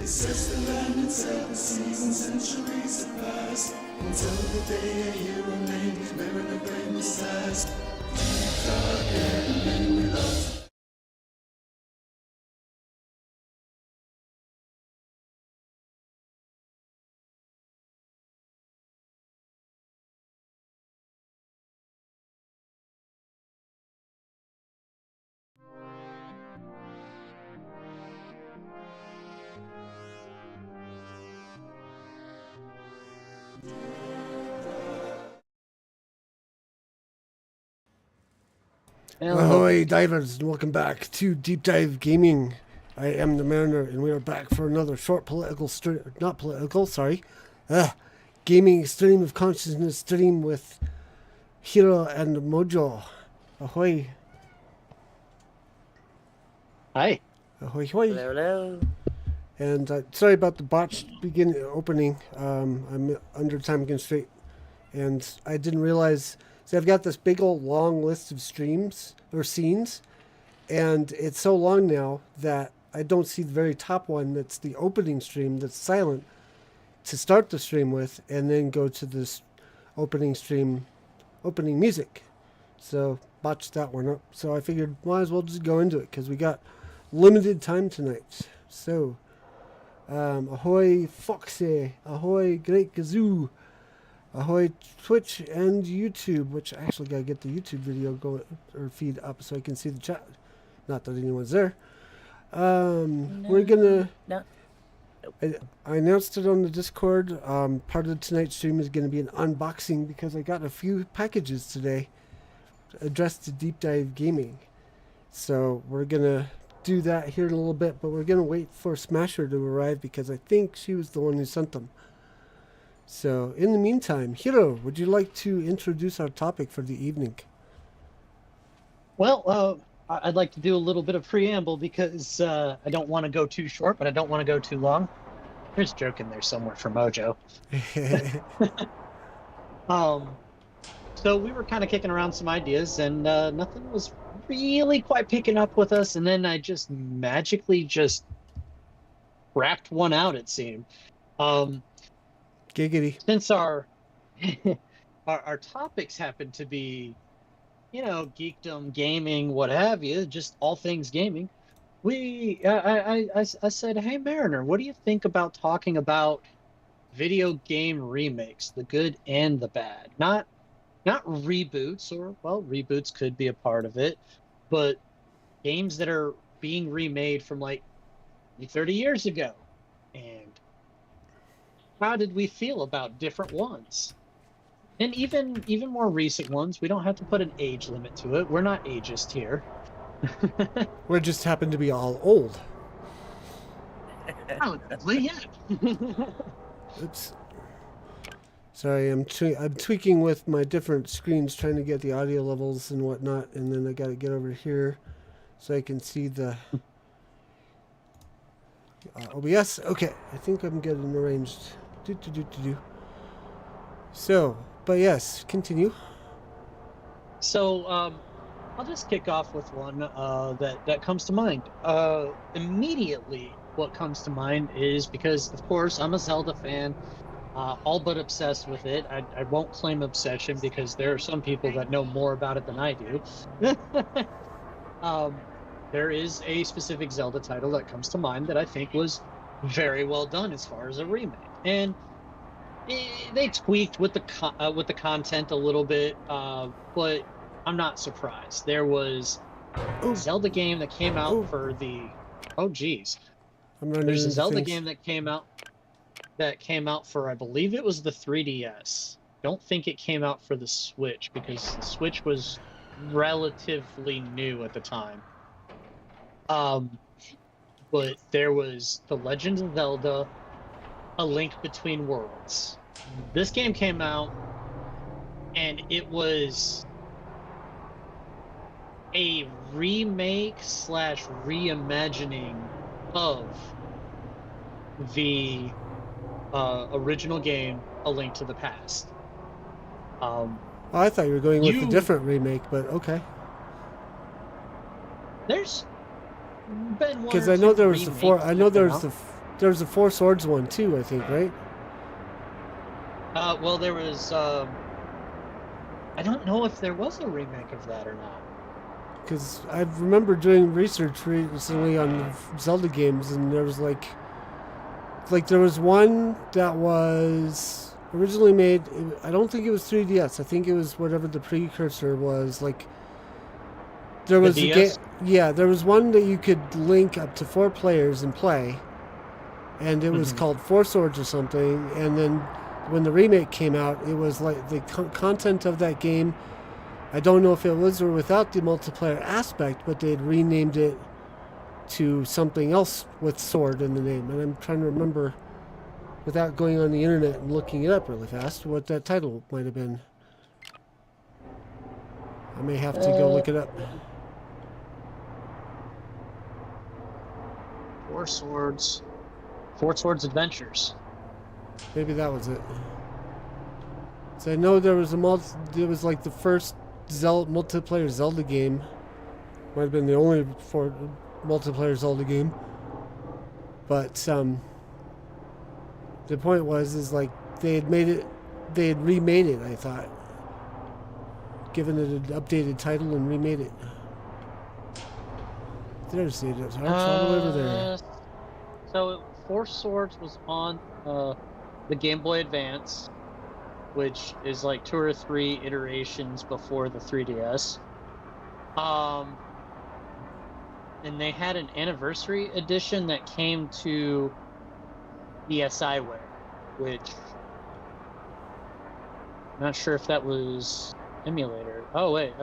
says the land itself, the seasons, centuries have passed, until the day a hero named Mariner brings last. Deep dark and we love. Ahoy, divers, and welcome back to Deep Dive Gaming. I am the Mariner, and we are back for another short gaming stream of consciousness stream with Hiro and Mojo. Ahoy. Hi. Ahoy, hoy. Hello, hello. And sorry about the botched opening. I'm under time constraint, and I didn't realize. See, I've got this big old long list of streams or scenes, and it's so long now that I don't see the very top one that's the opening stream that's silent to start the stream with, and then go to this opening music. So botched that one up. So I figured might as well just go into it because we got limited time tonight. So ahoy Foxy, ahoy Great Gazoo. Ahoy Twitch and YouTube, which I actually gotta get the YouTube video going or feed up so I can see the chat. Not that anyone's there. We're gonna. No. I announced it on the Discord. Part of tonight's stream is gonna be an unboxing because I got a few packages today addressed to Deep Dive Gaming. So we're gonna do that here in a little bit, but we're gonna wait for Smasher to arrive because I think she was the one who sent them. So, in the meantime, Hiro, would you like to introduce our topic for the evening? Well, I'd like to do a little bit of preamble because I don't want to go too short, but I don't want to go too long. There's a joke in there somewhere for Mojo. So we were kind of kicking around some ideas, and nothing was really quite picking up with us, and then I just magically just rapped one out, it seemed. Giggity. Since our topics happen to be, geekdom, gaming, what have you, just all things gaming, I said, hey Mariner, what do you think about talking about video game remakes, the good and the bad? Not reboots, or well, reboots could be a part of it, but games that are being remade from like 30 years ago. And how did we feel about different ones? And even more recent ones. We don't have to put an age limit to it. We're not ageist here. We just happen to be all old. Probably, yeah. Oops. Sorry, I'm tweaking with my different screens, trying to get the audio levels and whatnot, and then I got to get over here so I can see the OBS. Okay, I think I'm getting arranged. So, but yes, continue. So, I'll just kick off with one that comes to mind. Immediately, what comes to mind is because, of course, I'm a Zelda fan, all but obsessed with it. I won't claim obsession because there are some people that know more about it than I do. There is a specific Zelda title that comes to mind that I think was very well done as far as a remake, and they tweaked with the content a little bit, but I'm not surprised. There was a Zelda game that came out for the there's a Zelda game that came out for, I believe it was the 3DS. Don't think it came out for the Switch because the Switch was relatively new at the time. But there was The Legend of Zelda, A Link Between Worlds. This game came out, and it was a remake / reimagining of the original game, A Link to the Past. I thought you were going with a different remake, but okay. There's been one. Because I know there was the There was a Four Swords one too, I think, right? Well, there was. I don't know if there was a remake of that or not. Because I remember doing research recently on Zelda games, and there was like there was one that was originally made. I don't think it was 3DS. I think it was whatever the precursor was. Like there The was a game. DS. Yeah, there was one that you could link up to 4 players and play, and it was Hmm. called Four Swords or something. And then when the remake came out, it was like the content of that game. I don't know if it was or without the multiplayer aspect, but they'd renamed it to something else with sword in the name. And I'm trying to remember, without going on the internet and looking it up really fast, what that title might have been. I may have to go Uh, look it up. Four Swords. Four Swords Adventures. Maybe that was it. So I know there was it was like the first multiplayer Zelda game. Might have been the only multiplayer Zelda game. But the point is like they had remade it. I thought, given it an updated title and remade it. There's the arch all the way over there. So Four Swords was on the Game Boy Advance, which is like 2 or 3 iterations before the 3DS. Um, and they had an anniversary edition that came to DSiWare, which I'm not sure if that was emulator. Oh wait,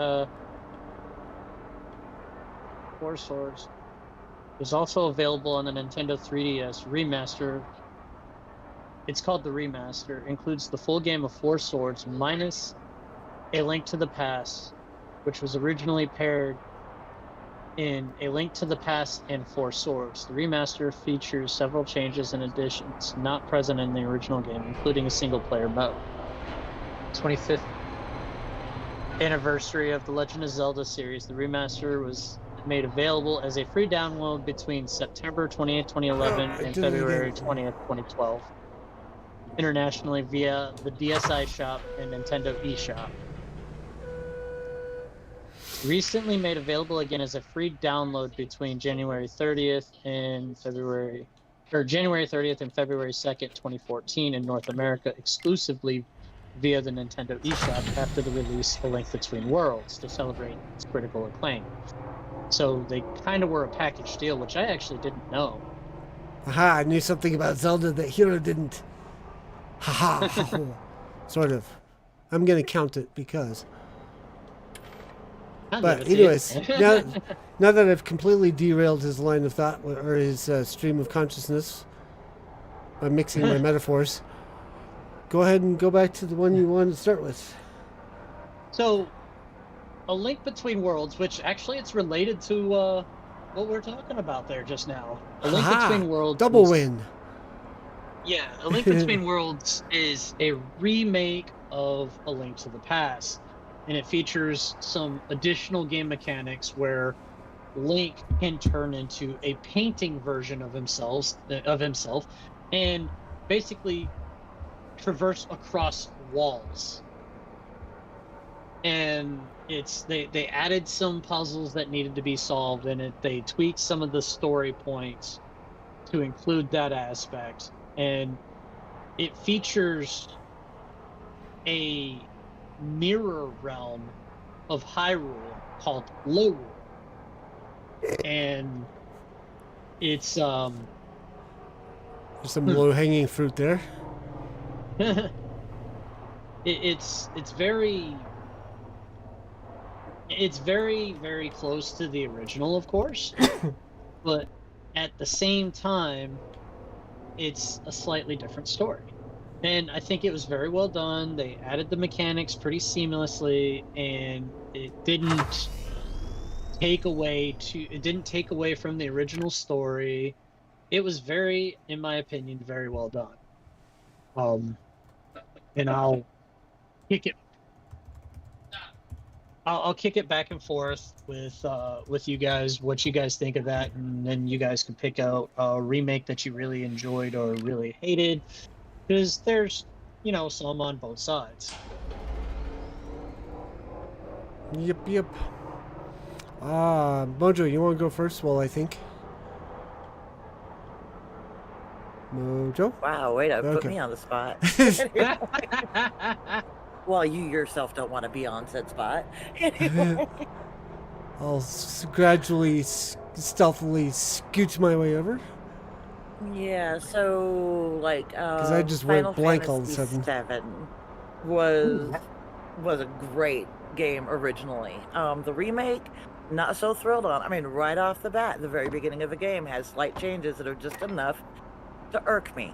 Four Swords is also available on the Nintendo 3DS remaster. It's called the remaster. Includes the full game of Four Swords minus A Link to the Past, which was originally paired in A Link to the Past and Four Swords. The remaster features several changes and additions not present in the original game, including a single-player mode. 25th anniversary of the Legend of Zelda series, the remaster was made available as a free download between September 20th, 2011 I and did it February again. 20th, 2012, internationally via the DSi Shop and Nintendo eShop. Recently made available again as a free download between January 30th and February 2nd, 2014 in North America, exclusively via the Nintendo eShop after the release A Link Between Worlds to celebrate its critical acclaim. So they kind of were a package deal, which I actually didn't know. Aha, I knew something about Zelda that Hiro didn't. Haha, sort of. I'm going to count it because. I'll give But it to you. anyways, now that I've completely derailed his line of thought or his stream of consciousness by mixing my metaphors, go ahead and go back to the one you wanted to start with. So, A Link Between Worlds, which actually it's related to what we're talking about there just now. A Link Haha, Between Worlds double is, win. yeah, A Link Between Worlds is a remake of A Link to the Past, and it features some additional game mechanics where Link can turn into a painting version of himself, and basically traverse across walls. And they added some puzzles that needed to be solved in it. They tweaked some of the story points to include that aspect, and it features a mirror realm of Hyrule called Lorule, and it's There's some low hanging fruit there. it's very very close to the original, of course, but at the same time it's a slightly different story, and I think it was very well done. They added the mechanics pretty seamlessly, and it didn't take away from the original story. It was very, in my opinion, very well done. um and I'll kick it. I'll kick it back and forth with you guys, what you guys think of that, and then you guys can pick out a remake that you really enjoyed or really hated, because there's some on both sides. Yep, yep. Mojo, you want to go first? Well, I think. Mojo? Wow, way to put Okay. me on the spot. Well, you yourself don't want to be on said spot. I'll gradually, stealthily scooch my way over. Yeah, so like I just went Final blank all of a Fantasy sudden. VII was a great game originally. The remake, not so thrilled on. I mean, right off the bat, the very beginning of the game has slight changes that are just enough to irk me.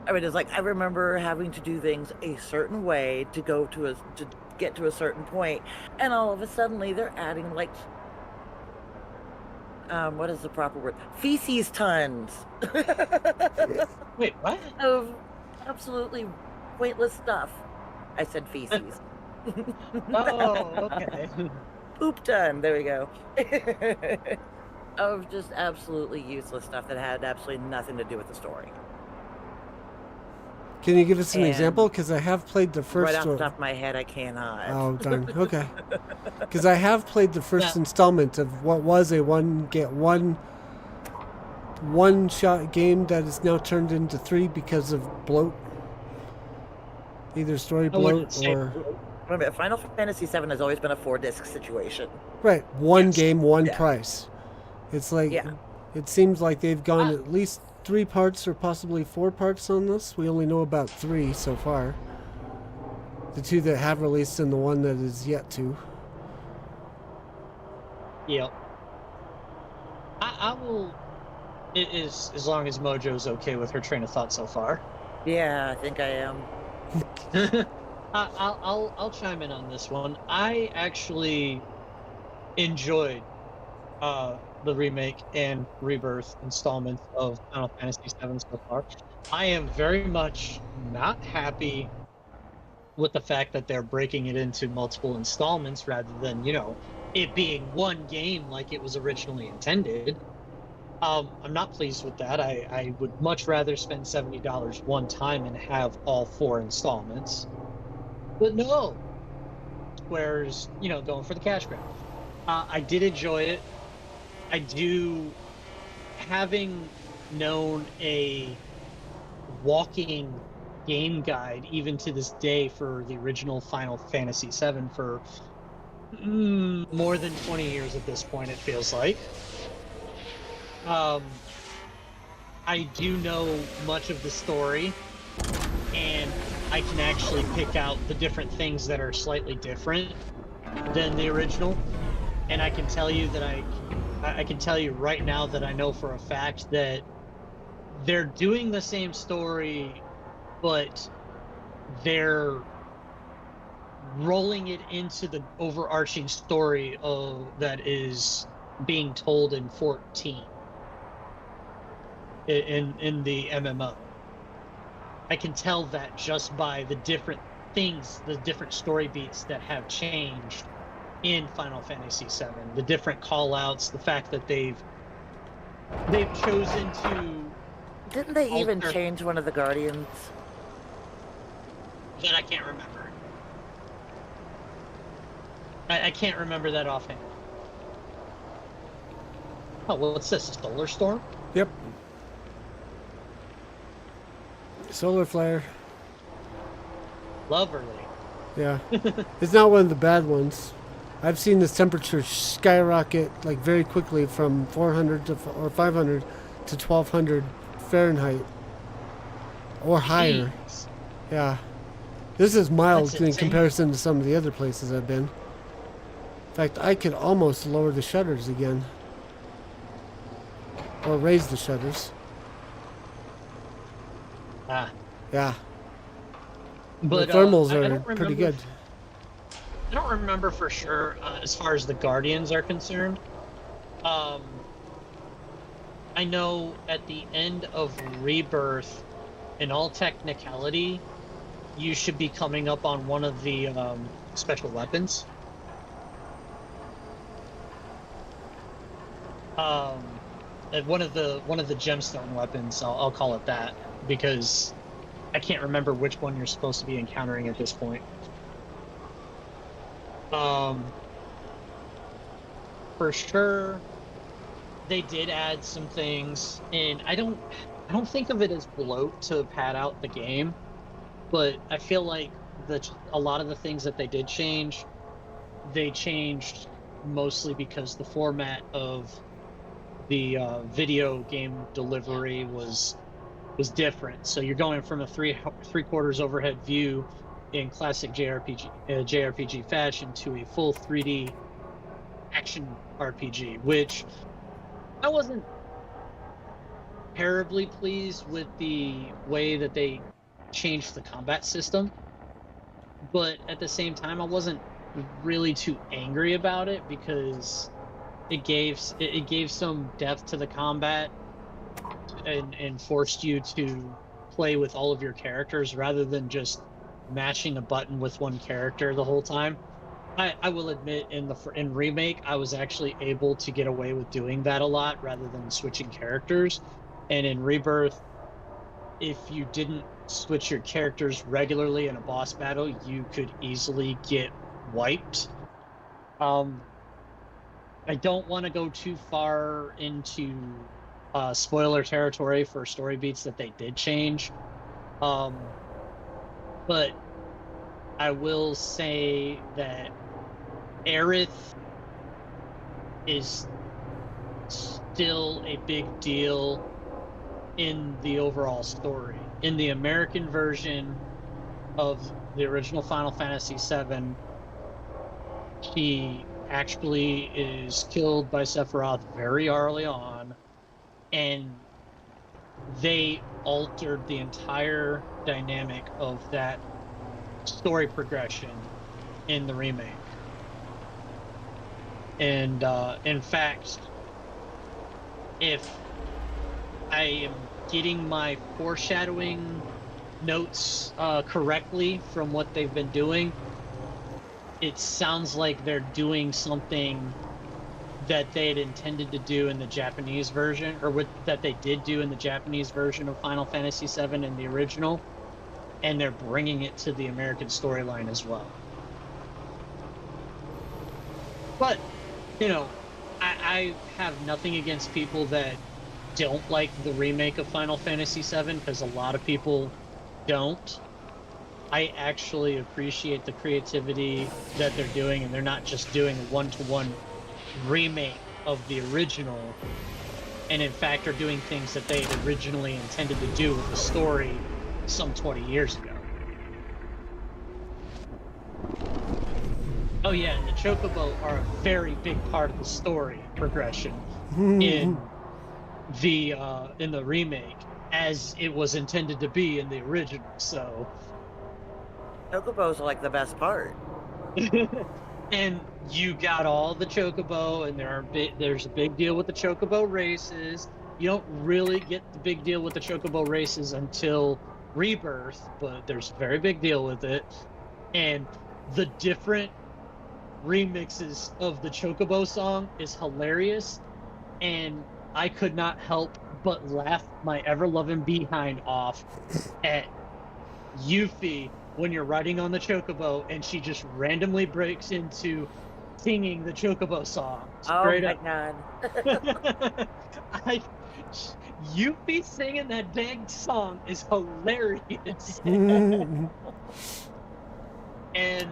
I mean, it's like I remember having to do things a certain way to get to a certain point, and all of a sudden they're adding like what is the proper word? Feces tons Wait, what? of absolutely pointless stuff. I said feces. Oh, okay. Poop ton. There we go. Of just absolutely useless stuff that had absolutely nothing to do with the story. Can you give us an And example? Because I have played the first Right off the one. top of my head, I cannot. Oh, darn. Okay. Because I have played the first installment of what was a one-shot game that is now turned into 3 because of bloat. Either story bloat or... Remember, Final Fantasy VII has always been a 4-disc situation. Right. One Yes. game, one Yeah. price. It's like... Yeah. It seems like they've gone at least 3 parts or possibly 4 parts on this. We only know about 3 so far. The 2 that have released and the one that is yet to. Yep. I will. It is, as long as Mojo's okay with her train of thought so far. Yeah, I think I am. I'll chime in on this one. I actually enjoyed the remake and rebirth installments of Final Fantasy VII so far. I am very much not happy with the fact that they're breaking it into multiple installments rather than, it being one game like it was originally intended. I'm not pleased with that. I would much rather spend $70 one time and have all 4 installments. But no, Square's, going for the cash grab. I did enjoy it. I do, having known a walking game guide, even to this day, for the original Final Fantasy VII for more than 20 years at this point, it feels like. I do know much of the story, and I can actually pick out the different things that are slightly different than the original. And I can tell you that I can tell you right now that I know for a fact that they're doing the same story, but they're rolling it into the overarching story that is being told in 14 in the MMO. I can tell that just by the different things, the different story beats that have changed in Final Fantasy VII, the different call-outs, the fact that they've chosen to... Didn't they even change one of the Guardians? That I can't remember. I can't remember that offhand. Oh, what's this? A solar storm? Yep. Solar flare. Lovely. Yeah. It's not one of the bad ones. I've seen this temperature skyrocket like very quickly from 400 or 500 to 1200 Fahrenheit or higher. Jeez. Yeah. This is mild That's in insane. comparison to some of the other places I've been. In fact, I could almost lower the shutters again. Or raise the shutters. Ah. Yeah. But the thermals I are don't pretty remember good. I don't remember for sure as far as the Guardians are concerned. I know at the end of Rebirth, in all technicality, you should be coming up on one of the special weapons. One of the gemstone weapons. I'll call it that, because I can't remember which one you're supposed to be encountering at this point. For sure, they did add some things, and I don't think of it as bloat to pad out the game, but I feel like a lot of the things that they did change, they changed mostly because the format of the video game delivery was different. So you're going from a three-quarters overhead view in classic JRPG fashion to a full 3D action RPG, which I wasn't terribly pleased with the way that they changed the combat system, but at the same time I wasn't really too angry about it, because it gave some depth to the combat and forced you to play with all of your characters rather than just mashing a button with one character the whole time. I will admit, in Remake, I was actually able to get away with doing that a lot rather than switching characters. And in Rebirth, if you didn't switch your characters regularly in a boss battle, you could easily get wiped. I don't want to go too far into spoiler territory for story beats that they did change. But I will say that Aerith is still a big deal in the overall story. In the American version of the original Final Fantasy VII, she actually is killed by Sephiroth very early on, and they altered the entire dynamic of that story progression in the remake. And in fact, if I am getting my foreshadowing notes correctly from what they've been doing, it sounds like they're doing something that they had intended to do in the Japanese version, or that they did do in the Japanese version of Final Fantasy VII in the original, and they're bringing it to the American storyline as well. But, you know, I have nothing against people that don't like the remake of Final Fantasy VII, because a lot of people don't. I actually appreciate the creativity that they're doing, and they're not just doing a one-to-one remake of the original, and in fact are doing things that they had originally intended to do with the story some 20 years ago. Oh yeah, and the Chocobo are a very big part of the story progression in the remake, as it was intended to be in the original. So Chocobos are like the best part. and you got all the Chocobo, and there's a big deal with the Chocobo races. You don't really get the big deal with the Chocobo races until Rebirth, but there's a very big deal with it. And the different remixes of the Chocobo song is hilarious, and I could not help but laugh my ever-loving behind off at Yuffie when you're riding on the Chocobo and she just randomly breaks into singing the Chocobo song. Straight oh up. my god. Yuffie singing that dang song is hilarious. And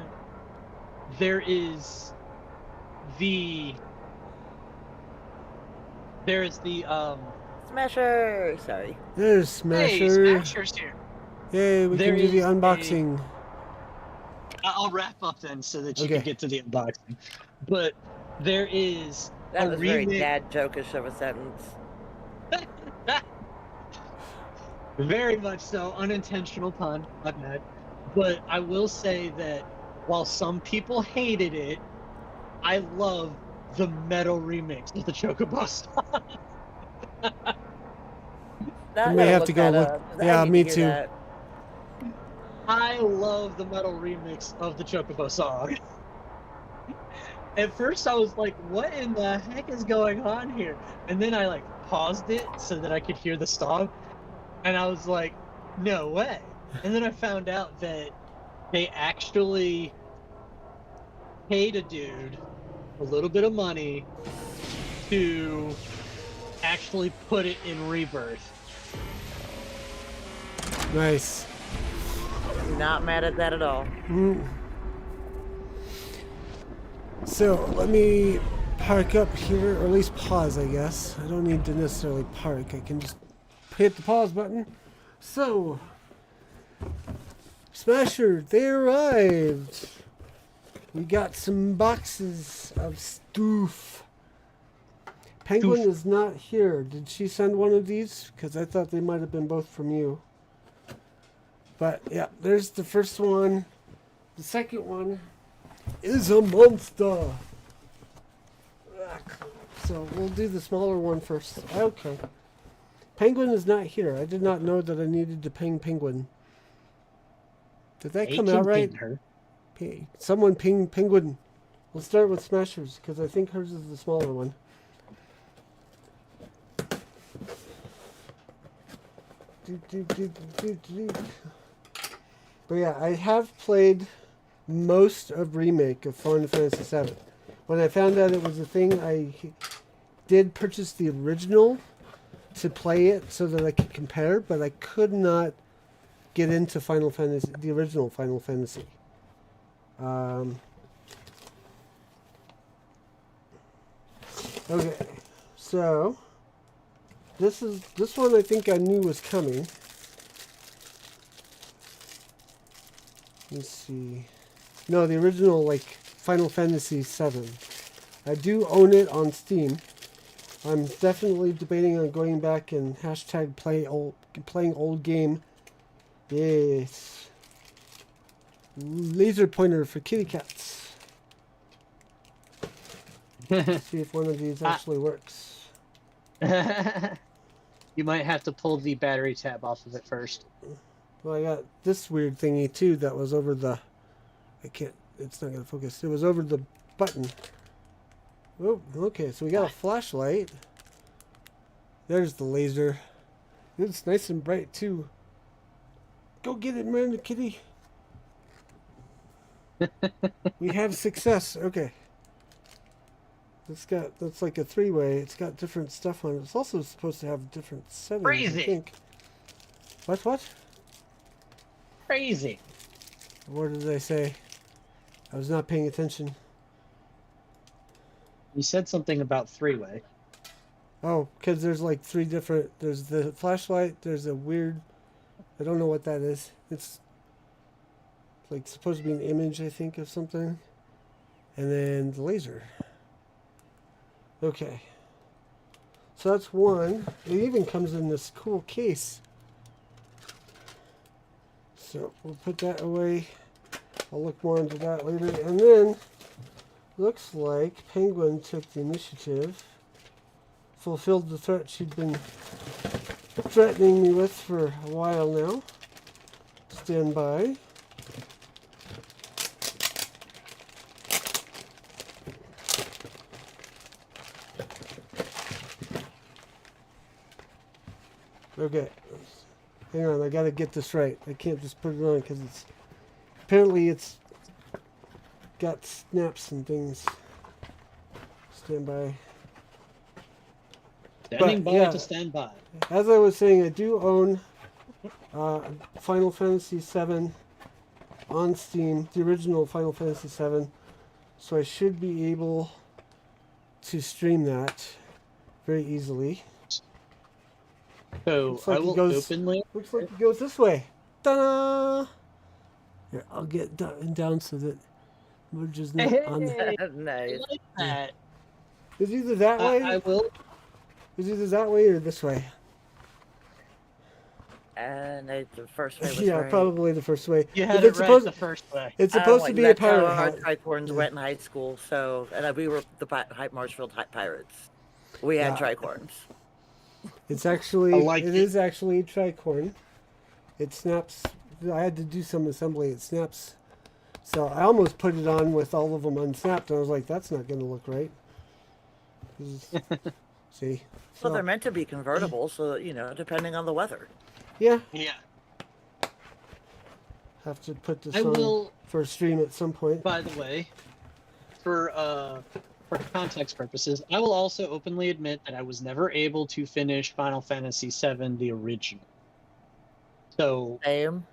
there is the Smasher! Sorry. There's Smasher. Hey, Smasher's here. Yay, we There can do the is unboxing. I'll wrap up then so that you Okay. can get to the unboxing. But there is That a was very remake. dad jokish of a sentence. Very much so. Unintentional pun. My bad. But I will say that while some people hated it, I love the metal remix of the Chocobo song. Now I may gotta have to go that look- up, 'cause I yeah, need me hear too. that. I love the metal remix of the Chocobo song. At first, I was like, "What in the heck is going on here?" And then I like paused it so that I could hear the song, and I was like, "No way!" And then I found out that they actually paid a dude a little bit of money to actually put it in Rebirth. Nice. Not mad at that at all. So let me park up here, or at least pause, I guess. I don't need to necessarily park. I can just hit the pause button. So, Smasher, they arrived. We got some boxes of stuff. Penguin is not here. Did she send one of these? Because I thought they might have been both from you. But yeah, there's the first one. The second one is a monster. So we'll do the smaller one first. Okay. Penguin is not here. I did not know that I needed to ping Penguin. Did that come out right? Her. Someone ping Penguin. We'll start with Smashers, because I think hers is the smaller one. But yeah, I have played most of Remake of Final Fantasy VII. When I found out it was a thing, I did purchase the original to play it so that I could compare, but I could not get into Final Fantasy, the original Final Fantasy. Okay, so this one I think I knew was coming. Let's see. No, the original, like, Final Fantasy VII. I do own it on Steam. I'm definitely debating on going back and hashtag playing old game. Yes. Laser pointer for kitty cats. Let's see if one of these actually works. You might have to pull the battery tab off of it first. Well, I got this weird thingy too that was over the... it's not going to focus. It was over the button. Oh, okay, so we got a flashlight. There's the laser. It's nice and bright too. Go get it, man, kitty. We have success. Okay. That's like a three-way. It's got different stuff on it. It's also supposed to have different settings, Crazy. I think. What? Crazy. What did I say? I was not paying attention. You said something about three-way. Oh, because there's like three different... There's the flashlight. There's a weird... I don't know what that is. It's like supposed to be an image, I think, of something. And then the laser. Okay. So that's one. It even comes in this cool case. So we'll put that away. I'll look more into that later. And then, looks like Penguin took the initiative. Fulfilled the threat she'd been threatening me with for a while now. Stand by. Okay. Hang on, I gotta get this right. I can't just put it on because it's... Apparently it's got snaps and things. Stand by. Standing by yeah. to stand by. As I was saying, I do own Final Fantasy VII on Steam, the original Final Fantasy VII, so I should be able to stream that very easily. So Like I will looks openly. like it goes this way. Ta-da! Here, I'll get down so that we're just not on the... I Nice. like that. It's either that way. I will. It's either that way or this way. And the first way was Yeah, right. probably the first way. You If had it it's right supposed, the first way. it's supposed to be a that's pirate how our hat. tricorns Yeah. went in high school. So, and we were the Marshfield Pirates. We had Yeah. tricorns. It's actually I like it it. is actually tricorn. It snaps I had to do some assembly at Snaps. So I almost put it on with all of them unsnapped. And I was like, that's not going to look right. See? Well, So, they're meant to be convertible, so depending on the weather. yeah, Yeah. have to put this I on will, for a stream at some point. by the way, for context purposes, I will also openly admit that I was never able to finish Final Fantasy VII, the original. So Same.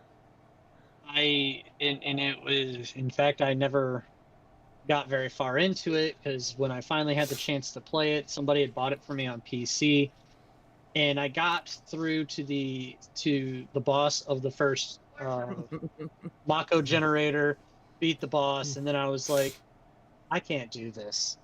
and it was, in fact, I never got very far into it because when I finally had the chance to play it, somebody had bought it for me on PC, and I got through to the boss of the first Mako generator, beat the boss, and then I was like, I can't do this.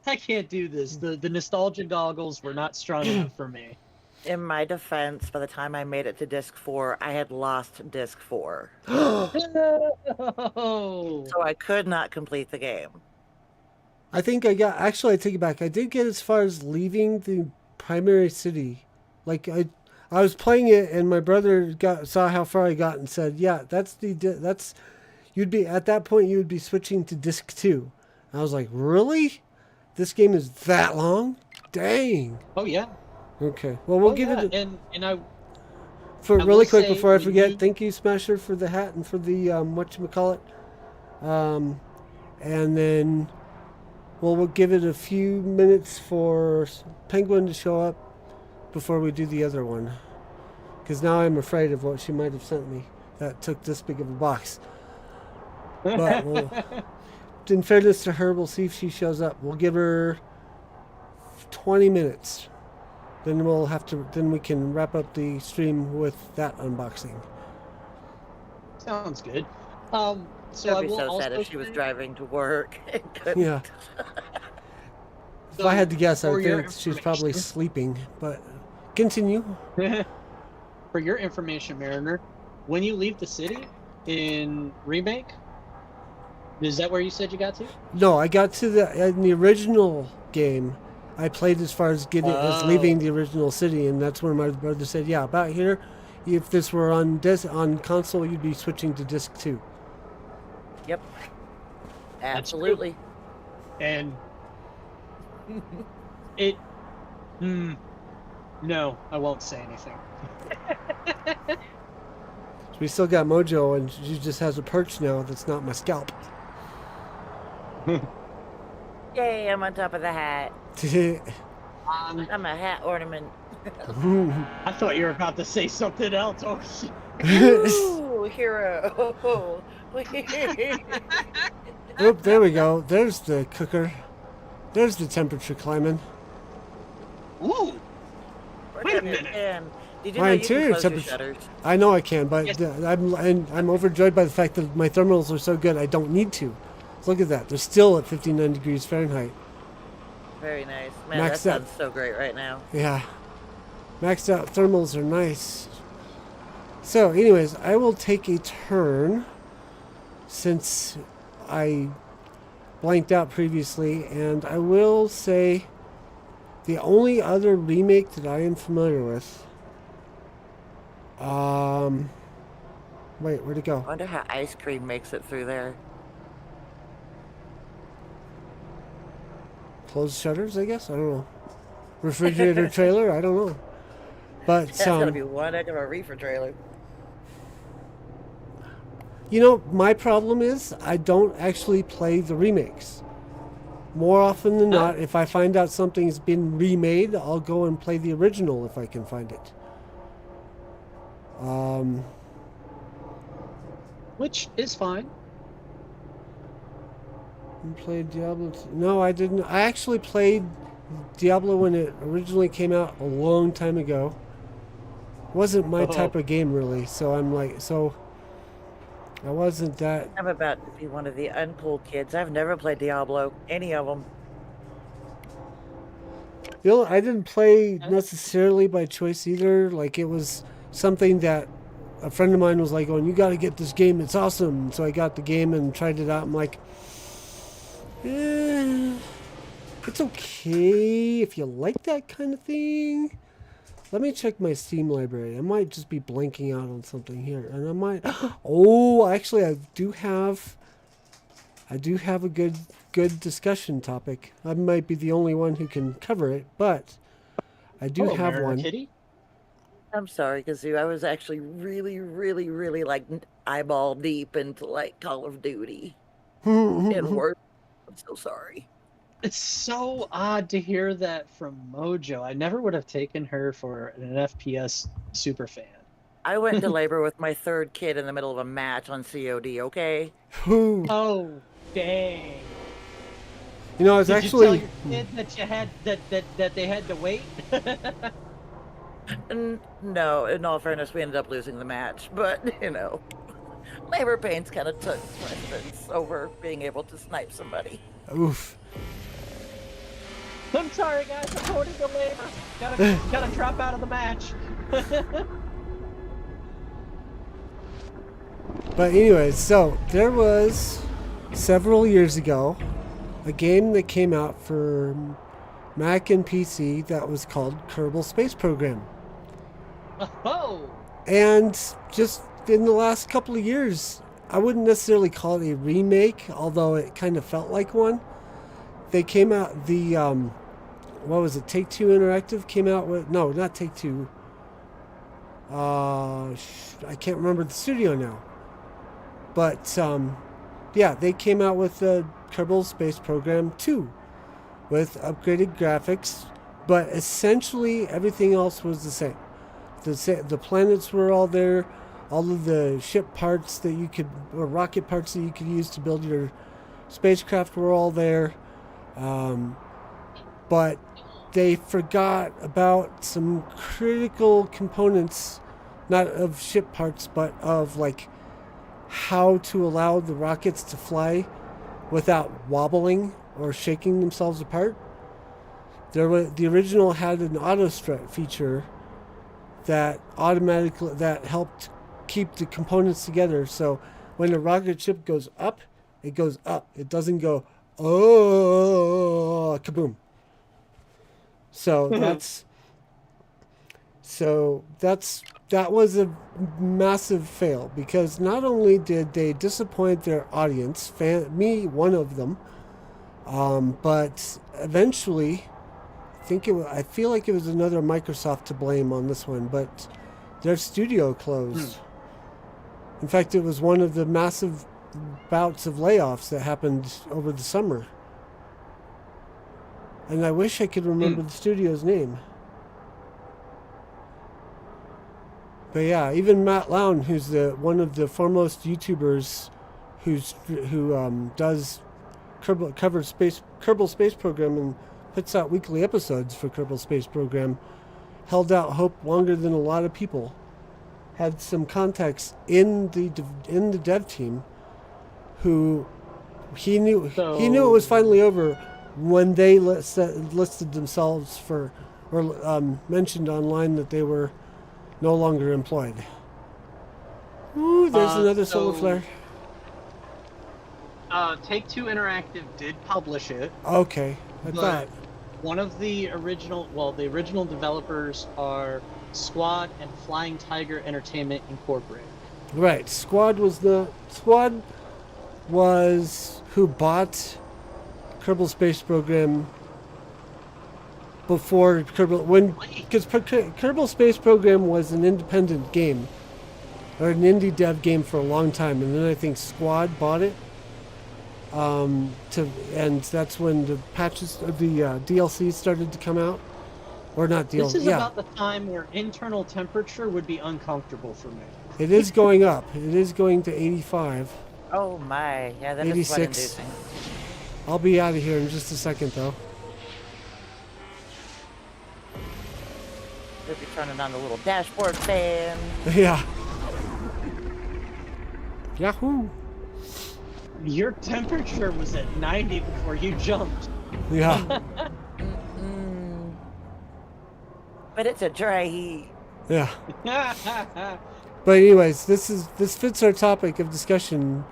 I can't do this. The nostalgia goggles were not strong enough for me. In my defense, by the time I made it to disc 4, I had lost disc 4. Oh. So I could not complete the game. I think I got. Actually, I take it back. I did get as far as leaving the primary city. Like I was playing it, and my brother saw how far I got and said, "Yeah, that's you'd be at that point. You would be switching to disc 2." And I was like, "Really? This game is that long? Dang." Oh yeah. Okay. Well, we'll give it. And I For I really will quick say before I when forget, you- thank you, Smasher, for the hat and for the whatchamacallit. And then we'll give it a few minutes for Penguin to show up before we do the other one. Because now I'm afraid of what she might have sent me that took this big of a box. But in fairness to her, we'll see if she shows up. We'll give her 20 minutes. Then we can wrap up the stream with that unboxing. sounds good. So That'd I be will so also sad if she was say- driving to work. and couldn't. Yeah. If So, I had to guess, I for would your think she's probably information- sleeping. But continue. For your information, Mariner, when you leave the city in Remake, is that where you said you got to? No, I got to in the original game. I played as far as as leaving the original city, and that's where my brother said, "Yeah, about here. If this were on console, you'd be switching to disc 2." Yep. That's Absolutely. And it. No, I won't say anything. So we still got Mojo, and she just has a perch now that's not my scalp. Yay, I'm on top of the hat. I'm a hat ornament. I thought you were about to say something else. Oh shit! Ooh, Hiro. Oop, there we go. There's the cooker. There's the temperature climbing. Ooh, We're Wait a down here minute. again. Did you My know you can interior close your temperature- shutters? I know I can, but Yes. I'm overjoyed by the fact that my thermals are so good. I don't need to. Look at that. They're still at 59 degrees Fahrenheit. Very nice. Man, Maxed that out. sounds so great right now. Yeah. Maxed out thermals are nice. So, anyways, I will take a turn since I blanked out previously, and I will say the only other remake that I am familiar with. Wait, where'd it go? I wonder how ice cream makes it through there. Closed shutters, I guess? I don't know. Refrigerator trailer? I don't know. But That's gonna be one heck of a reefer trailer. you know, my problem is I don't actually play the remakes. More often than not, if I find out something's been remade, I'll go and play the original if I can find it. which is fine. You played Diablo? No, I didn't. I actually played Diablo when it originally came out a long time ago. Wasn't my type of game really, so I'm like, I wasn't that. I'm about to be one of the uncool kids. I've never played Diablo, any of them. I didn't play necessarily by choice either. Like it was something that a friend of mine was like, "going, you got to get this game. It's awesome." So I got the game and tried it out. I'm like, it's okay if you like that kind of thing. let me check my Steam library. I might just be blanking out on something here, and I might. Oh, actually, I do have a good discussion topic. I might be the only one who can cover it, but I do Hello, have Mariner one. Kitty. I'm sorry, Kazoo. I was actually really, really, really like eyeball deep into like Call of Duty and work. I'm so sorry. It's so odd to hear that from Mojo. I never would have taken her for an FPS super fan. I went into labor with my third kid in the middle of a match on COD, okay? Who? Oh, dang. You know, it's Did actually. you tell your kid that you had that they had to wait? No, in all fairness, we ended up losing the match, but labor pains kind of took precedence over being able to snipe somebody. Oof. I'm sorry, guys. I'm going into labor. Gotta drop out of the match. But anyways, so there was several years ago a game that came out for Mac and PC that was called Kerbal Space Program. Oh. And just in the last couple of years, I wouldn't necessarily call it a remake, although it kind of felt like one. They came out, what was it, Take-Two Interactive came out with, no, not Take-Two. I can't remember the studio now. But, yeah, they came out with the Kerbal Space Program 2 with upgraded graphics, but essentially everything else was the same. The planets were all there, all of the ship parts that you could, or rocket parts that you could use to build your spacecraft were all there. But they forgot about some critical components, not of ship parts, but of like how to allow the rockets to fly without wobbling or shaking themselves apart. The original had an auto strut feature that helped keep the components together. So when a rocket ship goes up, it goes up. It doesn't go oh kaboom. That was a massive fail because not only did they disappoint their audience, me one of them, but eventually, I feel like it was another Microsoft to blame on this one, but their studio closed. In fact, it was one of the massive bouts of layoffs that happened over the summer. And I wish I could remember the studio's name. But yeah, even Matt Lown, who's one of the foremost YouTubers who does Kerbal Space Program and puts out weekly episodes for Kerbal Space Program, held out hope longer than a lot of people. Had some contacts in the dev team who he knew it was finally over when they listed themselves or mentioned online that they were no longer employed. Ooh, there's another solar flare. Take-Two Interactive did publish it. Okay, I thought. One of the original developers are Squad and Flying Tiger Entertainment Incorporated. Right, Squad was who bought Kerbal Space Program before because Kerbal Space Program was an independent game or an indie dev game for a long time, and then I think Squad bought it. And that's when the patches of the DLC started to come out, or not DLC. This is about the time where internal temperature would be uncomfortable for me. It is going up. It is going to 85. Oh my, yeah, that is 86. sweat-inducing. I'll be out of here in just a second, though. You'll be turning on the little dashboard fan. Yeah. Yahoo! Your temperature was at 90 before you jumped. Yeah. But it's a dry heat. Yeah. But anyways, this fits our topic of discussion,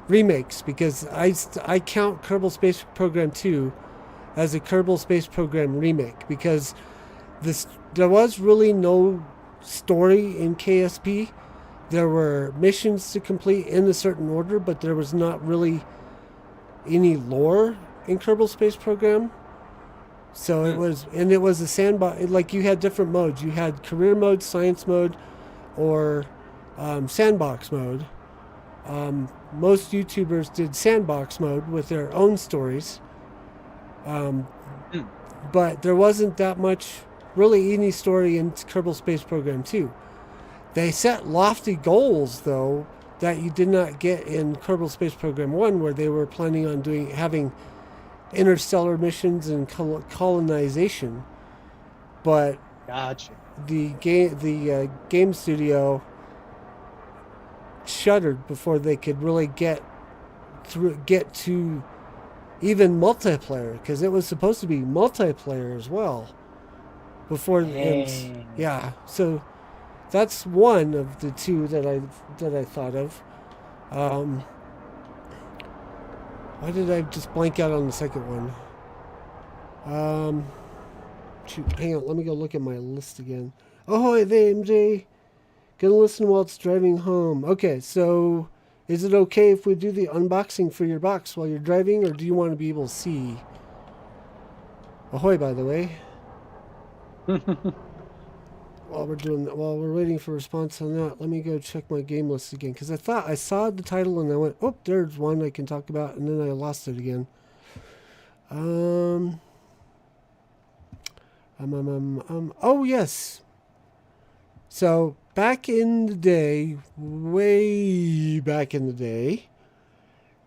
remakes, because I count Kerbal Space Program 2 as a Kerbal Space Program remake, because There was really no story in KSP. There were missions to complete in a certain order, but there was not really any lore in Kerbal Space Program. So it was a sandbox. Like you had different modes. You had career mode, science mode, or sandbox mode. Most YouTubers did sandbox mode with their own stories, but there wasn't that much, really, any story in Kerbal Space Program 2. They set lofty goals, though, that you did not get in Kerbal Space Program 1, where they were planning on having interstellar missions and colonization. But Gotcha. the game studio shuddered before they could really get to even multiplayer, because it was supposed to be multiplayer as well before Dang. yeah. So that's one of the two that I thought of. Why did I just blank out on the second one? Shoot, hang on, let me go look at my list again. Oh, hey, MJ. Gonna listen while it's driving home. Okay, so is it okay if we do the unboxing for your box while you're driving, or do you want to be able to see? Ahoy, by the way. While we're waiting for a response on that, let me go check my game list again, because I thought I saw the title and I went, oh, there's one I can talk about, and then I lost it again. Oh yes. So back in the day, way back in the day,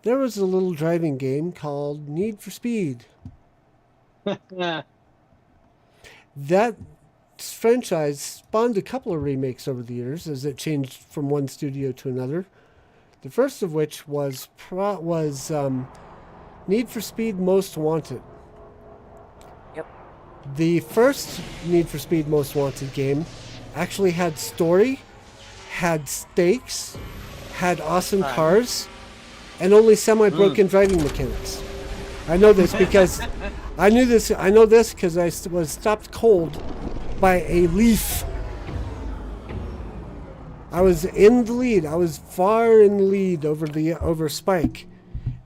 there was a little driving game called Need for Speed. That franchise spawned a couple of remakes over the years as it changed from one studio to another. The first of which was Need for Speed Most Wanted. Yep. The first Need for Speed Most Wanted game actually had story, had stakes, had awesome cars, and only semi-broken driving mechanics. I know this because I know this because I was stopped cold by a leaf. I was in the lead. I was far in the lead over Spike,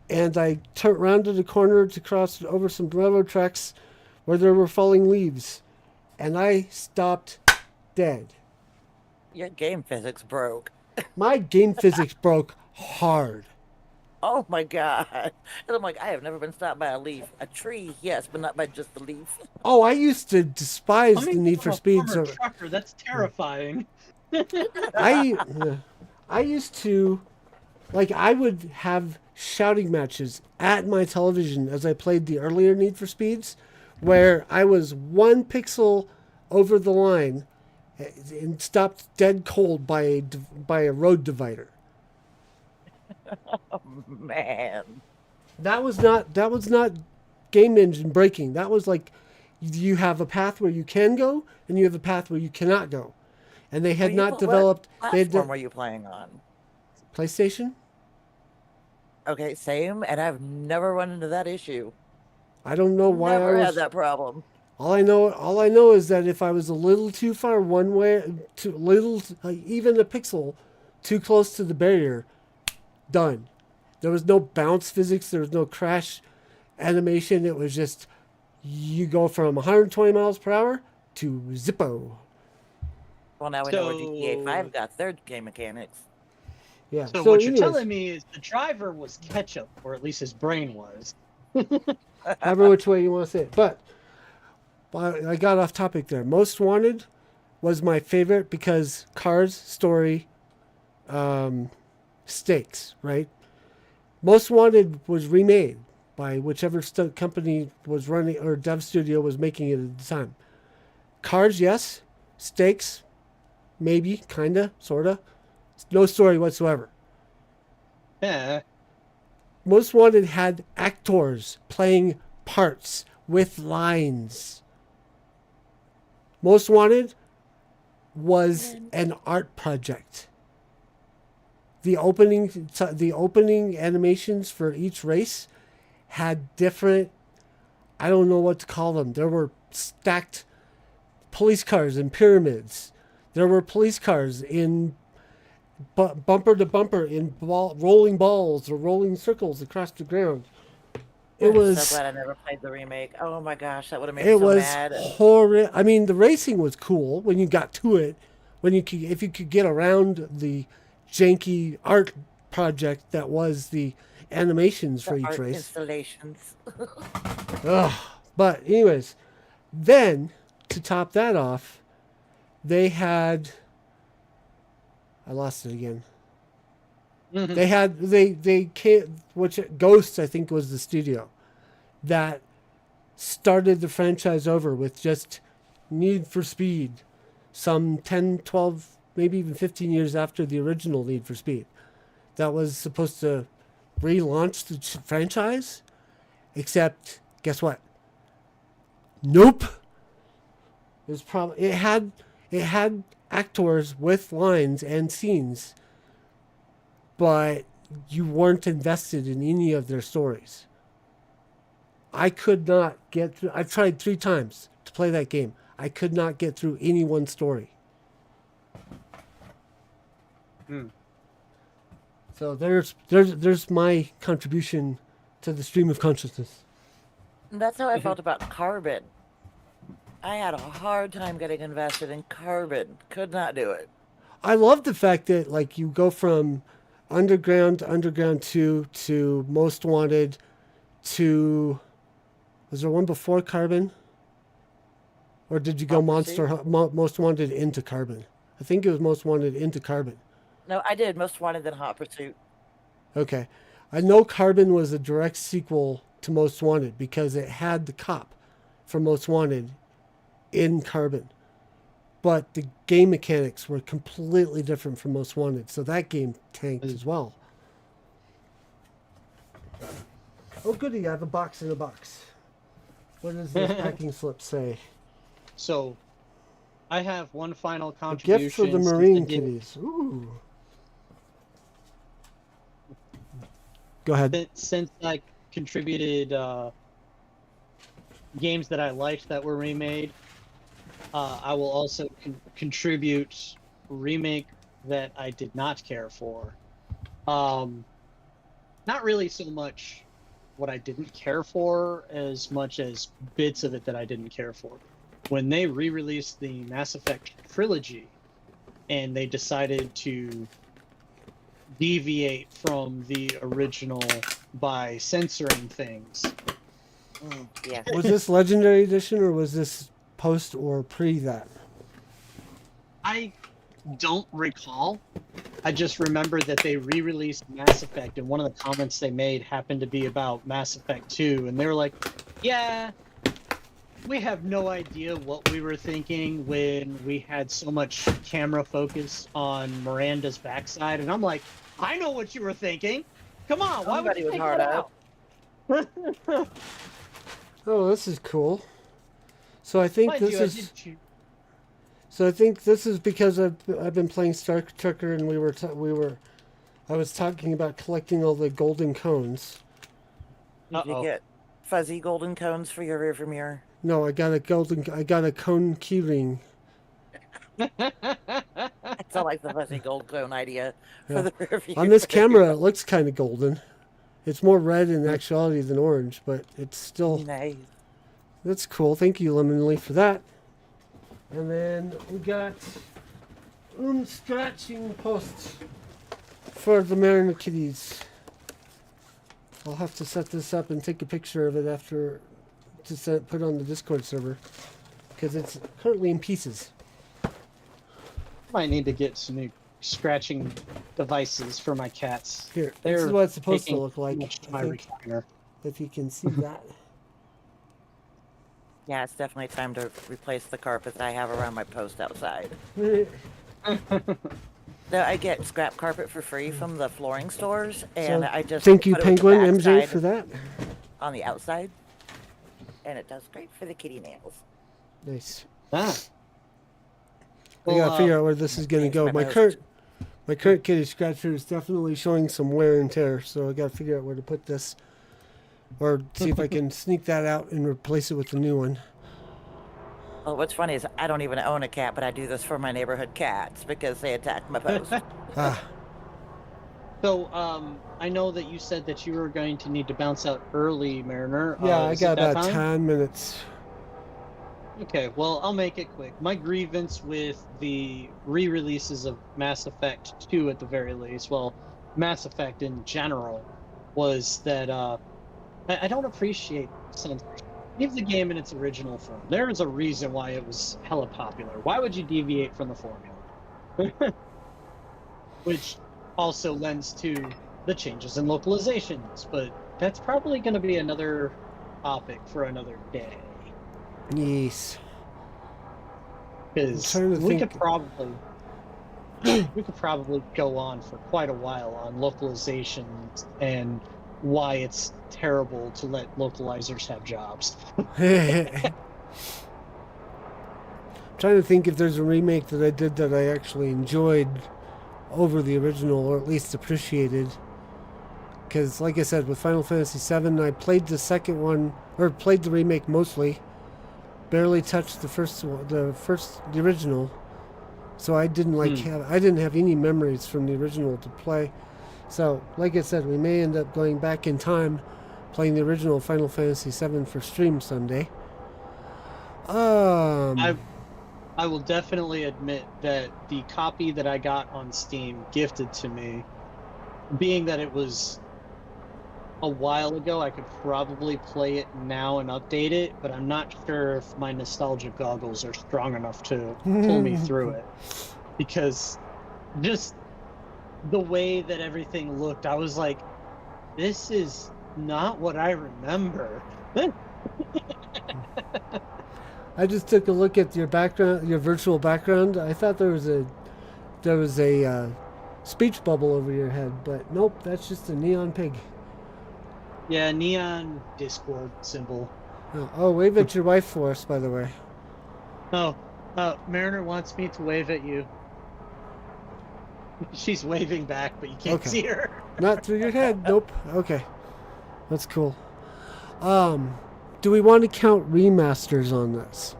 and I rounded a corner to cross over some railroad tracks where there were falling leaves, and I stopped dead. Your game physics broke. My game physics broke hard. Oh my god. And I'm like, I have never been stopped by a leaf. A tree, yes, but not by just the leaf. Oh, I used to despise the Coming Need from for a Speed. former trucker, that's terrifying. I used to, like, I would have shouting matches at my television as I played the earlier Need for Speeds, where I was one pixel over the line and stopped dead cold by a road divider. Oh man. That was not game engine breaking. That was like, you have a path where you can go and you have a path where you cannot go, and they had not developed. What platform were you playing on? PlayStation. Okay, same, and I've never run into that issue. I don't know why Never I was. had that problem. All I know is that if I was a little too far one way, even a pixel too close to the barrier, done. There was no bounce physics. There was no crash animation. It was just, you go from 120 miles per hour to Zippo. Well, now we know where GTA 5 got their game mechanics. Yeah. So what you're anyways, telling me is the driver was ketchup, or at least his brain was. however which way you want to say it. But I got off topic there. Most Wanted was my favorite because cars, story, stakes, right? Most Wanted was remade by whichever company was running, or dev studio was making it at the time. Cars, yes. Stakes, maybe, kinda, sorta. No story whatsoever. Yeah. Most Wanted had actors playing parts with lines. Most Wanted was an art project. The opening animations for each race had different, I don't know what to call them. There were stacked police cars in pyramids. There were police cars in bumper to bumper in rolling balls or rolling circles across the ground. It I'm was so glad I never played the remake. Oh my gosh, that would have made me it so was mad. horrid. I mean, the racing was cool when you got to it. When you could, if you could get around the janky art project that was the animations for The each art race. installations. Ugh. But anyways, then to top that off, they had. I lost it again. They had they can't, which Ghosts I think was the studio that started the franchise over with just Need for Speed, some 10, 12, maybe even 15 years after the original Need for Speed. That was supposed to relaunch the franchise, except guess what? Nope. It had actors with lines and scenes, but you weren't invested in any of their stories. I could not get through. I tried 3 times to play that game. I could not get through any one story. So there's my contribution to the stream of consciousness. That's how I felt about Carbon. I had a hard time getting invested in Carbon. Could not do it. I love the fact that like you go from Underground to Underground 2 to Most Wanted to, was there one before Carbon? Or did you go Most Wanted into Carbon? I think it was Most Wanted into Carbon. No, I did Most Wanted than Hot Pursuit. Okay. I know Carbon was a direct sequel to Most Wanted because it had the cop from Most Wanted in Carbon. But the game mechanics were completely different from Most Wanted, so that game tanked as well. Oh goody, I have a box in a box. What does this packing slip say? So, I have one final A contribution. gift for the since I Marine did- kitties. Ooh. Go ahead. Since I contributed games that I liked that were remade, I will also contribute remake that I did not care for. Not really so much what I didn't care for as much as bits of it that I didn't care for. When they re-released the Mass Effect trilogy and they decided to deviate from the original by censoring things. Yes. Was this Legendary Edition or was this post or pre that? I don't recall. I just remember that they re-released Mass Effect, and one of the comments they made happened to be about Mass Effect 2, and they were like, yeah, we have no idea what we were thinking when we had so much camera focus on Miranda's backside. And I'm like, I know what you were thinking. Come on, why would Somebody you was take hard that up. out? Oh, this is cool. So I think Mind this you, I is. did choose- So I think this is because I've been playing Star Trekker and I was talking about collecting all the golden cones. Did you get fuzzy golden cones for your rearview mirror? No, I got a cone keyring. I still like the fuzzy gold cone idea Yeah. for the rearview. On this camera, it looks kind of golden. It's more red in actuality than orange, but it's still Nice. that's cool. Thank you, Lemon Leaf, for that. And then we got scratching posts for the Mariner kitties. I'll have to set this up and take a picture of it after to put on the Discord server because it's currently in pieces. Might need to get some new scratching devices for my cats. Here, this They're is what it's supposed to taking look like. too much to I my think, recliner. if you can see that. Yeah, it's definitely time to replace the carpet that I have around my post outside. Now, I get scrap carpet for free from the flooring stores, and So, I just thank you, put it with the Penguin MJ, backside for that. on the outside, and it does great for the kitty nails. Nice. Ah. I gotta figure out where this is gonna thanks, go. my My host. current kitty scratcher is definitely showing some wear and tear, so I gotta figure out where to put this, or see if I can sneak that out and replace it with a new one. Well, what's funny is I don't even own a cat, but I do this for my neighborhood cats because they attack my post. Ah, So, I know that you said that you were going to need to bounce out early, Mariner. yeah, I Is it got that about time? 10 minutes. Okay, well, I'll make it quick. My grievance with the re-releases of Mass Effect 2 at the very least, well, Mass Effect in general, was that I don't appreciate censorship. Leave the game in its original form. There is a reason why it was hella popular. Why would you deviate from the formula? Which also lends to the changes in localizations, but that's probably going to be another topic for another day. Yes. Because trying to we think. could probably go on for quite a while on localizations and why it's terrible to let localizers have jobs. Trying to think if there's a remake that I did that I actually enjoyed over the original, or at least appreciated. Because, like I said, with Final Fantasy VII, I played the second one, or played the remake mostly. Barely touched the original. So I didn't I didn't have any memories from the original to play. So, like I said, we may end up going back in time, playing the original Final Fantasy VII for stream Sunday. I will definitely admit that the copy that I got on Steam gifted to me, being that it was a while ago, I could probably play it now and update it, but I'm not sure if my nostalgia goggles are strong enough to pull me through it. Because just the way that everything looked, I was like, this is not what I remember. I just took a look at your background, your virtual background. I thought there was a speech bubble over your head, but nope, that's just a neon pig. Yeah, neon Discord symbol. Oh, wave at your wife for us, by the way. Oh, Mariner wants me to wave at you. She's waving back, but you can't see her. Not through your head. Nope. Okay, that's cool. Do we want to count remasters on this?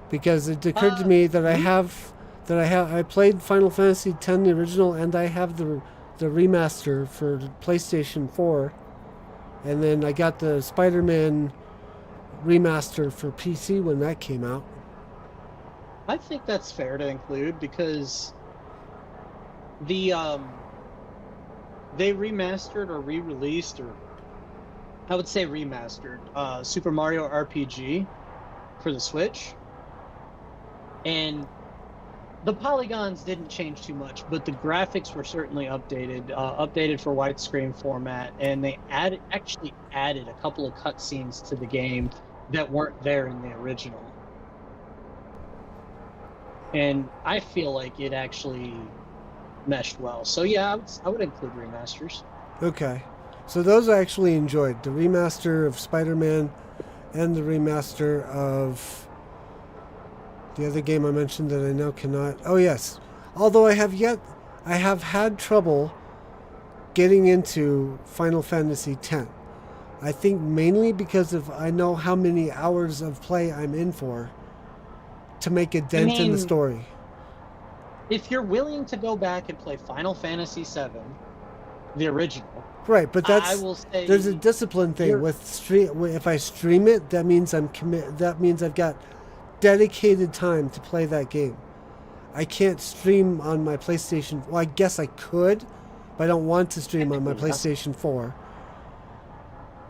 Because it occurred to me that I played Final Fantasy X the original, and I have the remaster for PlayStation 4, and then I got the Spider-Man remaster for PC when that came out. I think that's fair to include because the they remastered or re-released, or I would say remastered, Super Mario RPG for the Switch, and the polygons didn't change too much, but the graphics were certainly updated for widescreen format, and they actually added a couple of cutscenes to the game that weren't there in the original. And I feel like it actually meshed well. So yeah, I would include remasters. Okay. So those I actually enjoyed. The remaster of Spider-Man and the remaster of the other game I mentioned that I now cannot. Oh, yes. Although I have had trouble getting into Final Fantasy X. I think mainly because I know how many hours of play I'm in for to make a dent in the story. If you're willing to go back and play Final Fantasy VII, the original, right? But I will say there's a discipline thing with stream. If I stream it, that means That means I've got dedicated time to play that game. I can't stream on my PlayStation. Well, I guess I could, but I don't want to stream on my PlayStation 4.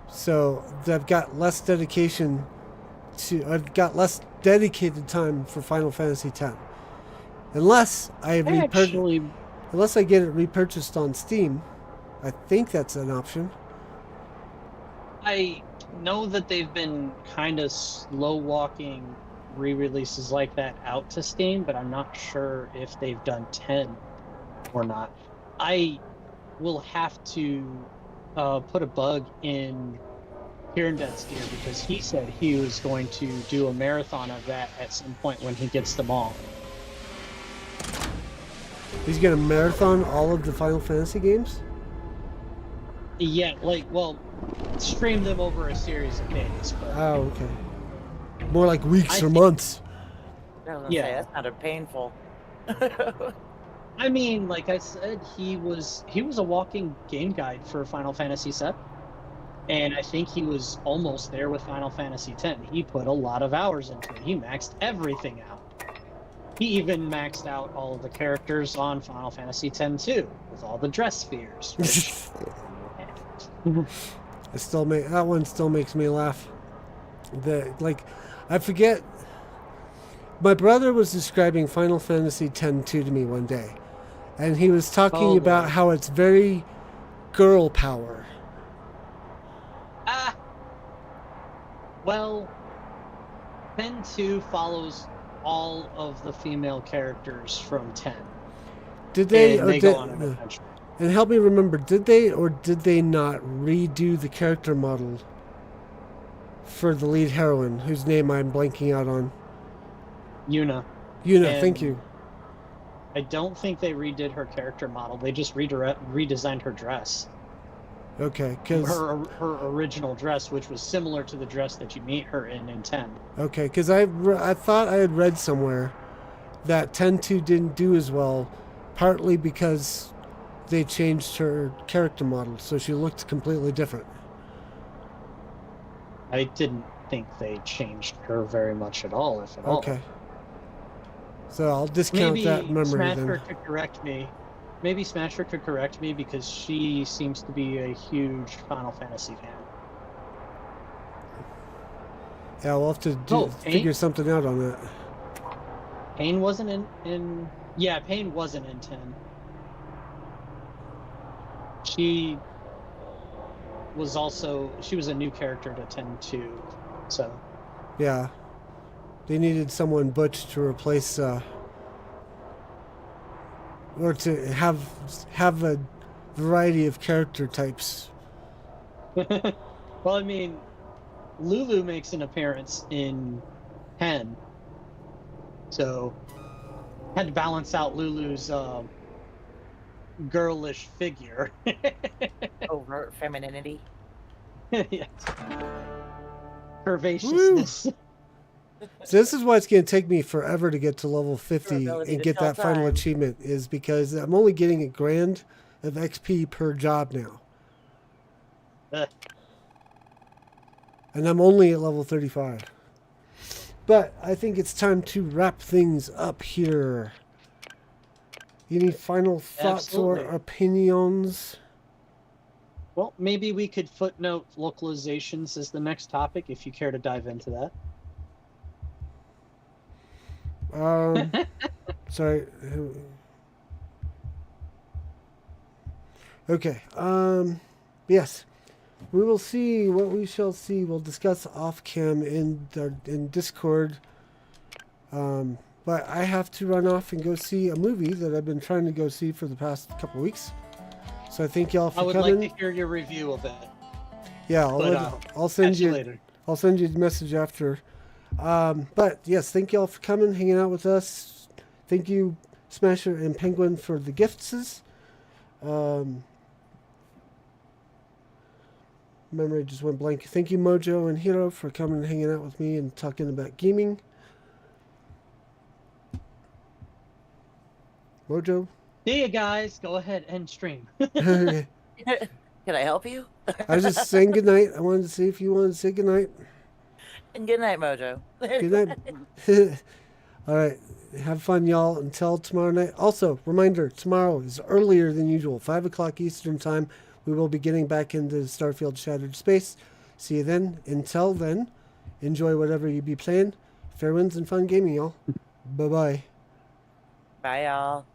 So I've got less dedication I've got less dedicated time for Final Fantasy X. Unless I get it repurchased on Steam. I think that's an option. I know that they've been kind of slow walking re-releases like that out to Steam, but I'm not sure if they've done 10 or not. I will have to put a bug in Kieran's ear because he said he was going to do a marathon of that at some point when he gets them all. He's gonna marathon all of the Final Fantasy games? Yeah, stream them over a series of days. But oh, okay. More like weeks or think- months. I was gonna say, that sounded painful. I mean, like I said, he was a walking game guide for Final Fantasy VII, and I think he was almost there with Final Fantasy X. He put a lot of hours into it. He maxed everything out. He even maxed out all of the characters on Final Fantasy X too, with all the dress spheres. Which... That one still makes me laugh. I forget. My brother was describing Final Fantasy X-2 to me one day, and he was talking about boy. how it's very girl power. Well, 10-2 follows all of the female characters from 10. Did they? And they go on an adventure. And help me remember, did they or did they not redo the character model for the lead heroine, whose name I'm blanking out on? Yuna. Thank you. I don't think they redid her character model. They just redesigned her dress. Okay, because her original dress, which was similar to the dress that you meet her in 10. Okay, because I thought I had read somewhere that 10-2 didn't do as well, partly because they changed her character model, so she looked completely different. I didn't think they changed her very much at all, if at all. Okay. So I'll discount that memory then. Smasher could correct me. Maybe Smasher could correct me because she seems to be a huge Final Fantasy fan. Yeah, we'll have to figure something out on that. Pain wasn't in... Yeah, Pain wasn't in 10. She was a new character to 10-2, so... Yeah. They needed someone butch to replace... or to have a variety of character types. Well, I mean, Lulu makes an appearance in 10, so had to balance out Lulu's girlish figure. Overt femininity. Yes. Curvaceousness. So this is why it's going to take me forever to get to level 50 ability and to get tell that final time. achievement, is because I'm only getting a grand of XP per job now. And I'm only at level 35. But I think it's time to wrap things up here. Any final thoughts or Absolutely. opinions? Well, maybe we could footnote localizations as the next topic if you care to dive into that. Sorry. Okay. Yes. We will see what we shall see. We'll discuss off cam in Discord. But I have to run off and go see a movie that I've been trying to go see for the past couple weeks. So I thank y'all for I would coming. like to hear your review of it. Yeah, I'll send Catch you later. I'll send you the message after. But yes, thank y'all for coming, hanging out with us. Thank you, Smasher and Penguin, for the gifts. Memory just went blank. Thank you, Mojo and Hiro, for coming and hanging out with me and talking about gaming. Mojo? See you guys. Go ahead and stream. Can I help you? I was just saying goodnight. I wanted to see if you wanted to say goodnight. And good night, Mojo. Good night. All right. Have fun, y'all, until tomorrow night. Also, reminder, tomorrow is earlier than usual, 5 o'clock Eastern Time. We will be getting back into Starfield Shattered Space. See you then. Until then, enjoy whatever you be playing. Fair winds and fun gaming, y'all. Bye-bye. Bye, y'all.